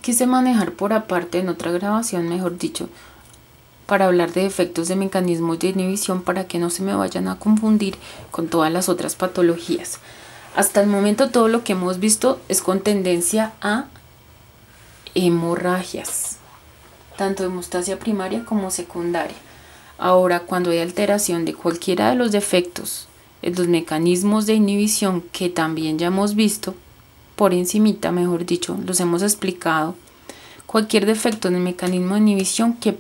Quise manejar por aparte en otra grabación, mejor dicho, para hablar de efectos de mecanismos de inhibición para que no se me vayan a confundir con todas las otras patologías. Hasta el momento todo lo que hemos visto es con tendencia a hemorragias, tanto hemostasia primaria como secundaria. Ahora, cuando hay alteración de cualquiera de los defectos en los mecanismos de inhibición que también ya hemos visto, por encimita, mejor dicho, los hemos explicado, cualquier defecto en el mecanismo de inhibición que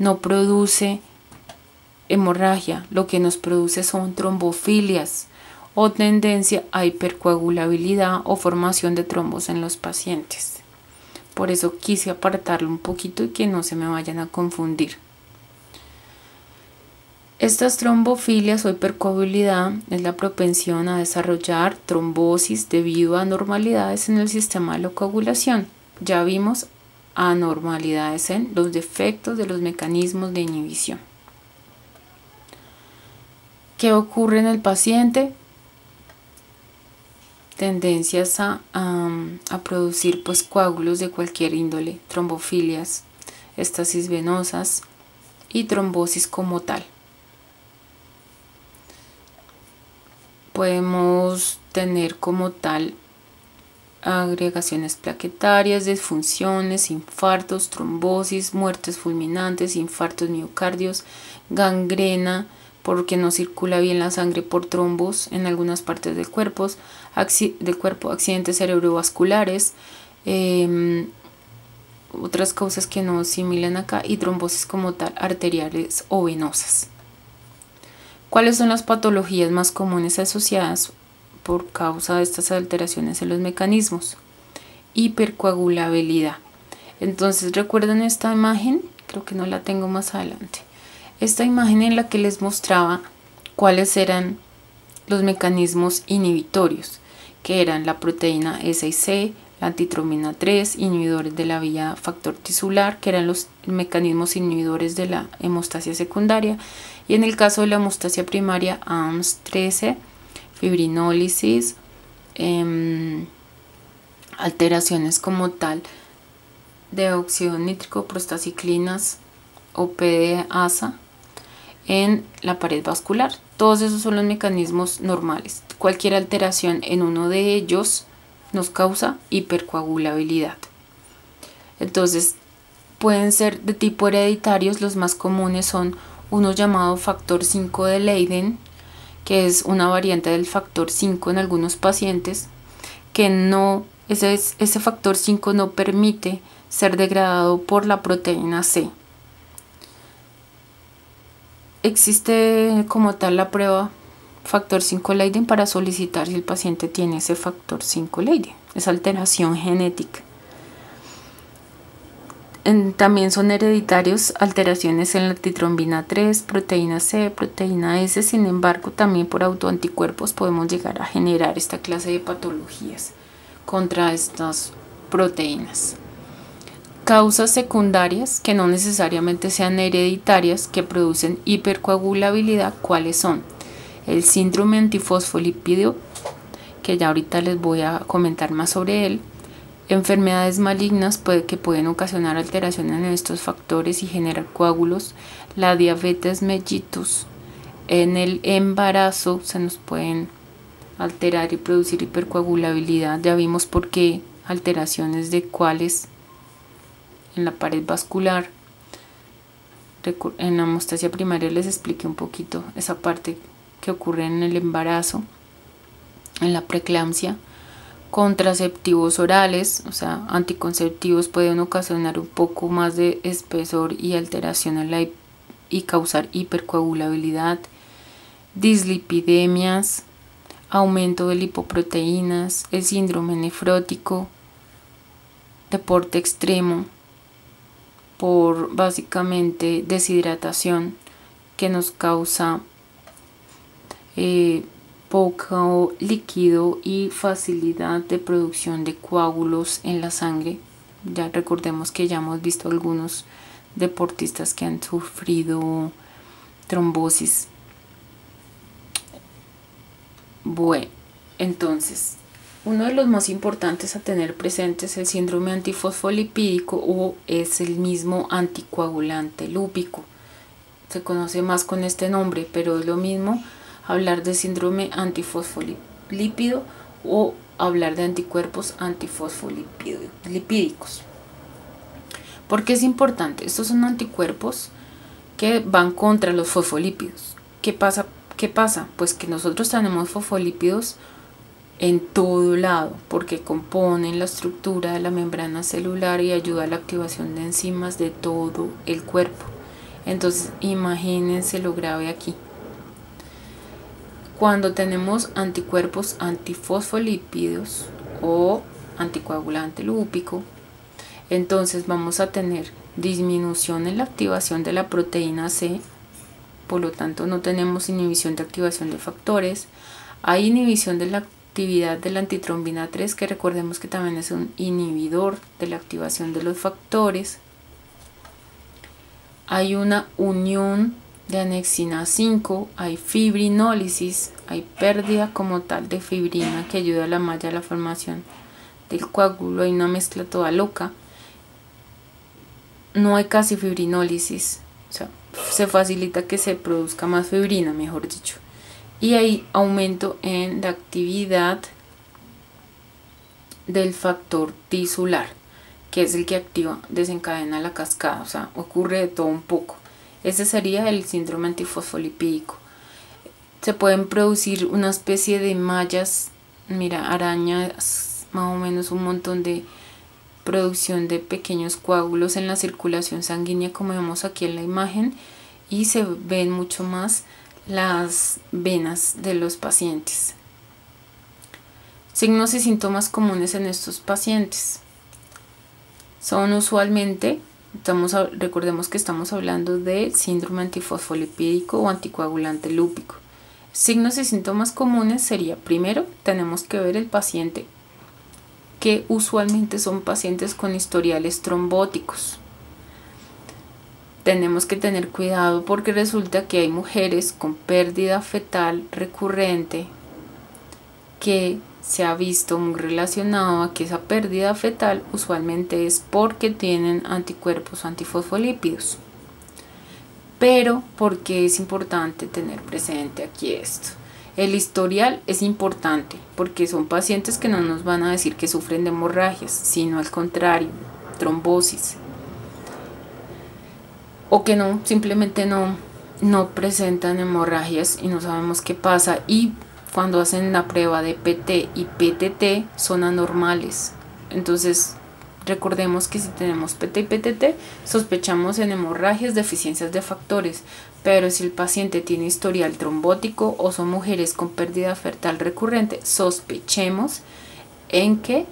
no produce hemorragia, lo que nos produce son trombofilias o tendencia a hipercoagulabilidad o formación de trombos en los pacientes. Por eso quise apartarlo un poquito y que no se me vayan a confundir. Estas trombofilias o hipercoagulabilidad es la propensión a desarrollar trombosis debido a anormalidades en el sistema de la coagulación. Ya vimos anormalidades en los defectos de los mecanismos de inhibición. ¿Qué ocurre en el paciente? Tendencias a producir coágulos de cualquier índole, trombofilias, estasis venosas y trombosis como tal. Podemos tener como tal agregaciones plaquetarias, disfunciones, infartos, trombosis, muertes fulminantes, infartos miocardios, gangrena porque no circula bien la sangre por trombos en algunas partes del cuerpo, accidentes cerebrovasculares, otras causas que no asimilan acá, y trombosis como tal arteriales o venosas. ¿Cuáles son las patologías más comunes asociadas por causa de estas alteraciones en los mecanismos? Hipercoagulabilidad. Entonces, ¿recuerdan esta imagen? Creo que no la tengo más adelante. Esta imagen en la que les mostraba cuáles eran los mecanismos inhibitorios, que eran la proteína S6C, la antitromina 3, inhibidores de la vía factor tisular, que eran los mecanismos inhibidores de la hemostasia secundaria, y en el caso de la hemostasia primaria, AMS13, fibrinólisis, alteraciones como tal de óxido nítrico, prostaciclinas o PDASA en la pared vascular. Todos esos son los mecanismos normales. Cualquier alteración en uno de ellos nos causa hipercoagulabilidad. Entonces, pueden ser de tipo hereditarios. Los más comunes son uno llamado factor 5 de Leiden, que es una variante del factor 5 en algunos pacientes, que ese factor 5 no permite ser degradado por la proteína C. Existe como tal la prueba factor 5 Leiden para solicitar si el paciente tiene ese factor 5 Leiden, esa alteración genética. También son hereditarios alteraciones en la antitrombina 3, proteína C, proteína S. Sin embargo, también por autoanticuerpos podemos llegar a generar esta clase de patologías contra estas proteínas. Causas secundarias que no necesariamente sean hereditarias que producen hipercoagulabilidad, ¿cuáles son? El síndrome antifosfolipídico, que ya ahorita les voy a comentar más sobre él. Enfermedades malignas que pueden ocasionar alteraciones en estos factores y generar coágulos. La diabetes mellitus. En el embarazo se nos pueden alterar y producir hipercoagulabilidad. Ya vimos por qué, alteraciones de cuáles en la pared vascular. En la hemostasia primaria les expliqué un poquito esa parte que ocurre en el embarazo. En la preeclampsia. Contraceptivos orales, o sea, anticonceptivos, pueden ocasionar un poco más de espesor y alteración y causar hipercoagulabilidad. Dislipidemias, aumento de lipoproteínas, el síndrome nefrótico, deporte extremo, por básicamente deshidratación que nos causa poco líquido y facilidad de producción de coágulos en la sangre. Ya recordemos que ya hemos visto algunos deportistas que han sufrido trombosis. Bueno, entonces Uno de los más importantes a tener presente es el síndrome antifosfolipídico o es el mismo anticoagulante lúpico. Se conoce más con este nombre, pero es lo mismo hablar de síndrome antifosfolipídico o hablar de anticuerpos antifosfolipídicos. ¿Por qué es importante? Estos son anticuerpos que van contra los fosfolípidos. ¿Qué pasa? Pues que nosotros tenemos fosfolípidos en todo lado, porque componen la estructura de la membrana celular y ayuda a la activación de enzimas de todo el cuerpo. Entonces, imagínense lo grave aquí. Cuando tenemos anticuerpos antifosfolípidos o anticoagulante lúpico, entonces vamos a tener disminución en la activación de la proteína C, por lo tanto no tenemos inhibición de activación de factores. Hay inhibición de la actividad de la antitrombina 3, que recordemos que también es un inhibidor de la activación de los factores. Hay una unión de anexina 5, hay fibrinólisis, hay pérdida como tal de fibrina que ayuda a la malla a la formación del coágulo, hay una mezcla toda loca. No hay casi fibrinólisis, o sea, se facilita que se produzca más fibrina, mejor dicho. Y hay aumento en la actividad del factor tisular, que es el que desencadena la cascada, o sea, ocurre de todo un poco. Ese sería el síndrome antifosfolipídico. Se pueden producir una especie de mallas, mira, arañas, más o menos un montón de producción de pequeños coágulos en la circulación sanguínea, como vemos aquí en la imagen, y se ven mucho más las venas de los pacientes. Signos y síntomas comunes en estos pacientes son usualmente, recordemos que estamos hablando de síndrome antifosfolipídico o anticoagulante lúpico. Signos y síntomas comunes sería, primero, tenemos que ver el paciente, que usualmente son pacientes con historiales trombóticos. Tenemos que tener cuidado porque resulta que hay mujeres con pérdida fetal recurrente que se ha visto muy relacionado a que esa pérdida fetal usualmente es porque tienen anticuerpos antifosfolípidos. Pero, ¿por qué es importante tener presente aquí esto? El historial es importante porque son pacientes que no nos van a decir que sufren de hemorragias, sino al contrario, trombosis. O que no, simplemente no presentan hemorragias y no sabemos qué pasa. Y cuando hacen la prueba de PT y PTT son anormales. Entonces, recordemos que si tenemos PT y PTT, sospechamos en hemorragias, deficiencias de factores. Pero si el paciente tiene historial trombótico o son mujeres con pérdida fetal recurrente, sospechemos en que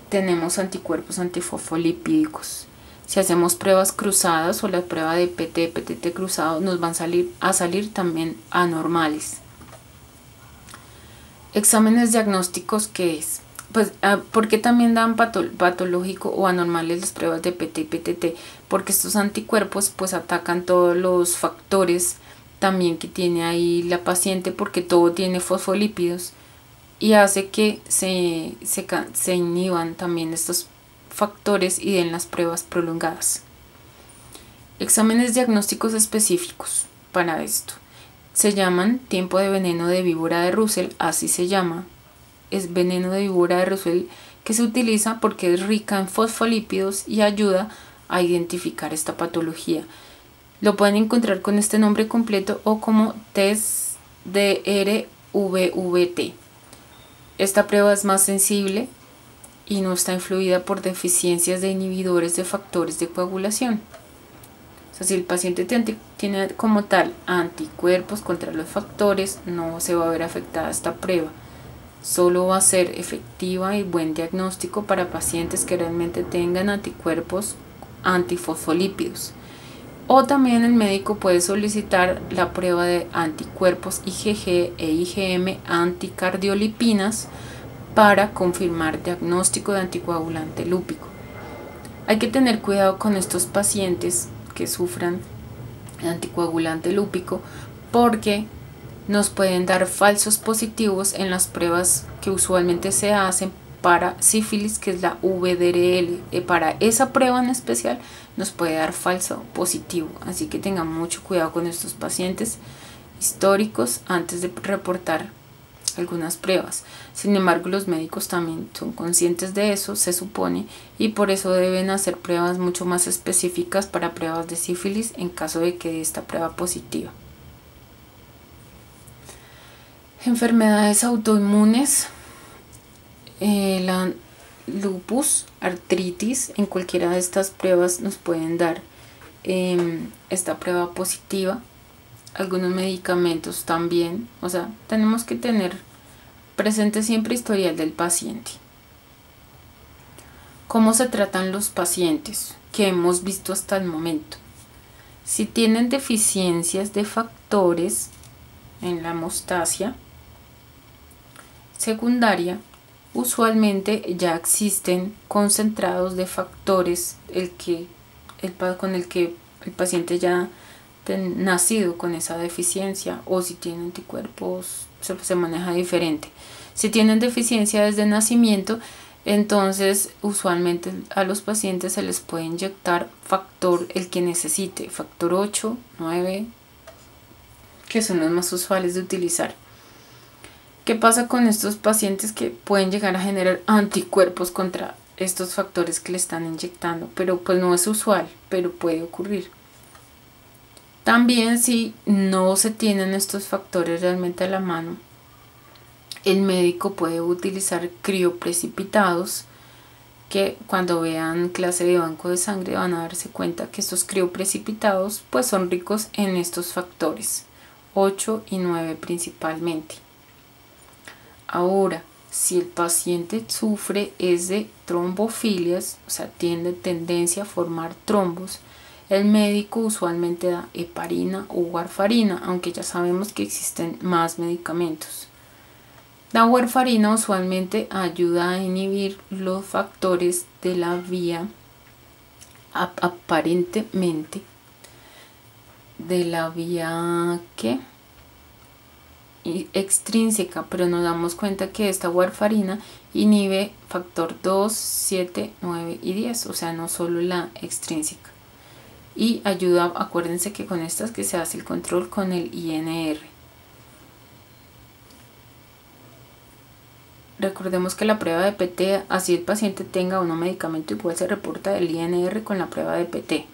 tenemos anticuerpos antifosfolipídicos. Si hacemos pruebas cruzadas o la prueba de PT, PTT cruzado, nos van a salir también anormales. Exámenes diagnósticos, ¿qué es? Pues, ¿por qué también dan patológico o anormales las pruebas de PT y PTT? Porque estos anticuerpos pues atacan todos los factores también que tiene ahí la paciente, porque todo tiene fosfolípidos y hace que se inhiban también estos factores y den las pruebas prolongadas. Exámenes diagnósticos específicos para esto se llaman tiempo de veneno de víbora de Russell, así se llama. Es veneno de víbora de Russell, que se utiliza porque es rica en fosfolípidos y ayuda a identificar esta patología. Lo pueden encontrar con este nombre completo o como test de RVVT. Esta prueba es más sensible y no está influida por deficiencias de inhibidores de factores de coagulación. O sea, si el paciente tiene como tal anticuerpos contra los factores, no se va a ver afectada esta prueba. Solo va a ser efectiva y buen diagnóstico para pacientes que realmente tengan anticuerpos antifosfolípidos. O también el médico puede solicitar la prueba de anticuerpos IgG e IgM anticardiolipinas para confirmar diagnóstico de anticoagulante lúpico. Hay que tener cuidado con estos pacientes que sufran de anticoagulante lúpico porque nos pueden dar falsos positivos en las pruebas que usualmente se hacen para sífilis, que es la VDRL. Para esa prueba en especial nos puede dar falso positivo, así que tengan mucho cuidado con estos pacientes históricos antes de reportar algunas pruebas. Sin embargo, los médicos también son conscientes de eso, se supone, y por eso deben hacer pruebas mucho más específicas para pruebas de sífilis en caso de que dé esta prueba positiva. Enfermedades autoinmunes, la lupus, artritis, en cualquiera de estas pruebas nos pueden dar esta prueba positiva. Algunos medicamentos también, o sea, tenemos que tener presente siempre historial del paciente. ¿Cómo se tratan los pacientes que hemos visto hasta el momento? Si tienen deficiencias de factores en la hemostasia secundaria, usualmente ya existen concentrados de factores con el que el paciente ya nacido con esa deficiencia, o si tiene anticuerpos se maneja diferente. Si tienen deficiencia desde nacimiento, entonces usualmente a los pacientes se les puede inyectar factor el que necesite, factor 8, 9, que son los más usuales de utilizar. ¿Qué pasa con estos pacientes que pueden llegar a generar anticuerpos contra estos factores que le están inyectando? Pero pues no es usual, pero puede ocurrir. También, si no se tienen estos factores realmente a la mano, el médico puede utilizar crioprecipitados, que cuando vean clase de banco de sangre van a darse cuenta que estos crioprecipitados pues son ricos en estos factores 8 y 9 principalmente. Ahora, si el paciente sufre es de trombofilias, o sea, tiene tendencia a formar trombos, el médico usualmente da heparina o warfarina, aunque ya sabemos que existen más medicamentos. La warfarina usualmente ayuda a inhibir los factores de la vía, aparentemente, de la vía extrínseca, pero nos damos cuenta que esta warfarina inhibe factor 2, 7, 9 y 10, o sea, no solo la extrínseca. Y ayuda, acuérdense que con estas que se hace el control con el INR. Recordemos que la prueba de PT, así el paciente tenga o no medicamento, igual se reporta el INR con la prueba de PT.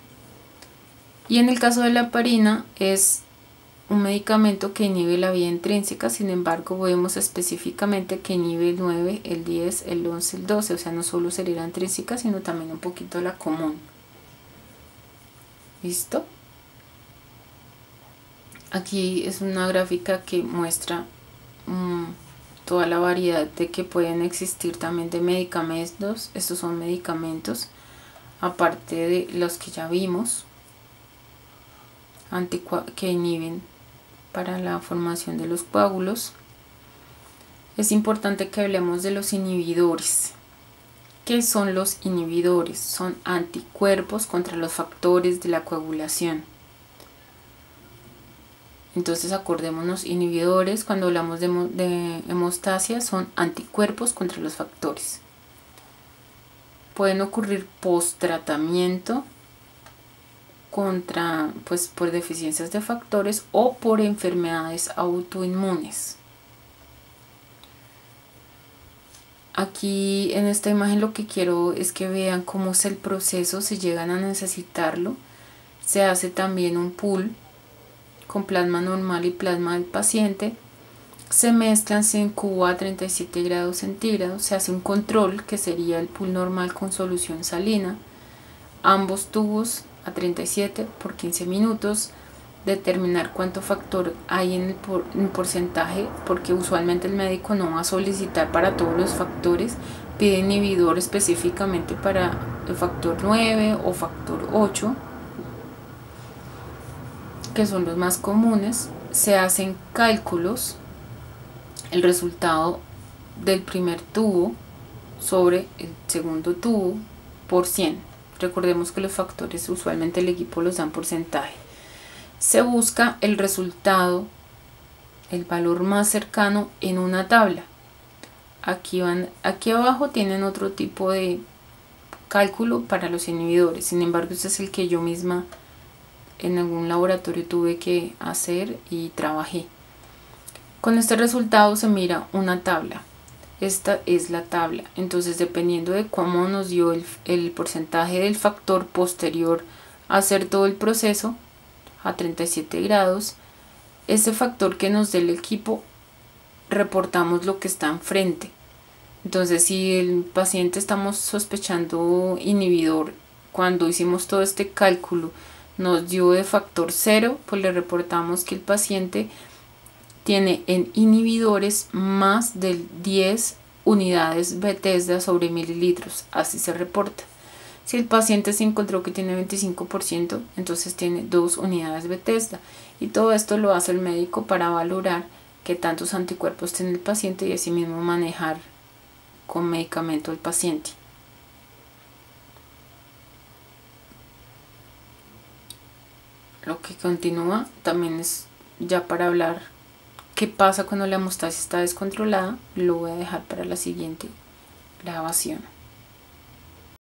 Y en el caso de la heparina es un medicamento que inhibe la vía intrínseca, sin embargo vemos específicamente que inhibe el 9, el 10, el 11, el 12, o sea, no solo sería la intrínseca, sino también un poquito la común. ¿Listo? Aquí es una gráfica que muestra toda la variedad de que pueden existir también de medicamentos. Estos son medicamentos, aparte de los que ya vimos, que inhiben para la formación de los coágulos. Es importante que hablemos de los inhibidores. ¿Qué son los inhibidores? Son anticuerpos contra los factores de la coagulación. Entonces acordémonos, inhibidores, cuando hablamos de hemostasia, son anticuerpos contra los factores. Pueden ocurrir post tratamiento por deficiencias de factores o por enfermedades autoinmunes. Aquí en esta imagen lo que quiero es que vean cómo es el proceso, si llegan a necesitarlo. Se hace también un pool con plasma normal y plasma del paciente. Se mezclan, se incuba a 37 grados centígrados, se hace un control que sería el pool normal con solución salina. Ambos tubos a 37 por 15 minutos. Determinar cuánto factor hay en el porcentaje, porque usualmente el médico no va a solicitar para todos los factores, pide inhibidor específicamente para el factor 9 o factor 8, que son los más comunes. Se hacen cálculos, el resultado del primer tubo sobre el segundo tubo por 100. Recordemos que los factores usualmente el equipo los dan porcentaje. Se busca el resultado el valor más cercano en una tabla. Aquí abajo tienen otro tipo de cálculo para los inhibidores, sin embargo este es el que yo misma en algún laboratorio tuve que hacer y trabajé. Con este resultado se mira una tabla. Esta es la tabla, entonces dependiendo de cómo nos dio el porcentaje del factor posterior a hacer todo el proceso a 37 grados, ese factor que nos dé el equipo reportamos lo que está enfrente. Entonces si el paciente estamos sospechando inhibidor, cuando hicimos todo este cálculo nos dio de factor 0, pues le reportamos que el paciente tiene en inhibidores más de 10 unidades Bethesda sobre mililitros, así se reporta. Si el paciente se encontró que tiene 25%, entonces tiene 2 unidades Bethesda. Y todo esto lo hace el médico para valorar qué tantos anticuerpos tiene el paciente y asimismo manejar con medicamento al paciente. Lo que continúa también es ya para hablar qué pasa cuando la hemostasis está descontrolada. Lo voy a dejar para la siguiente grabación.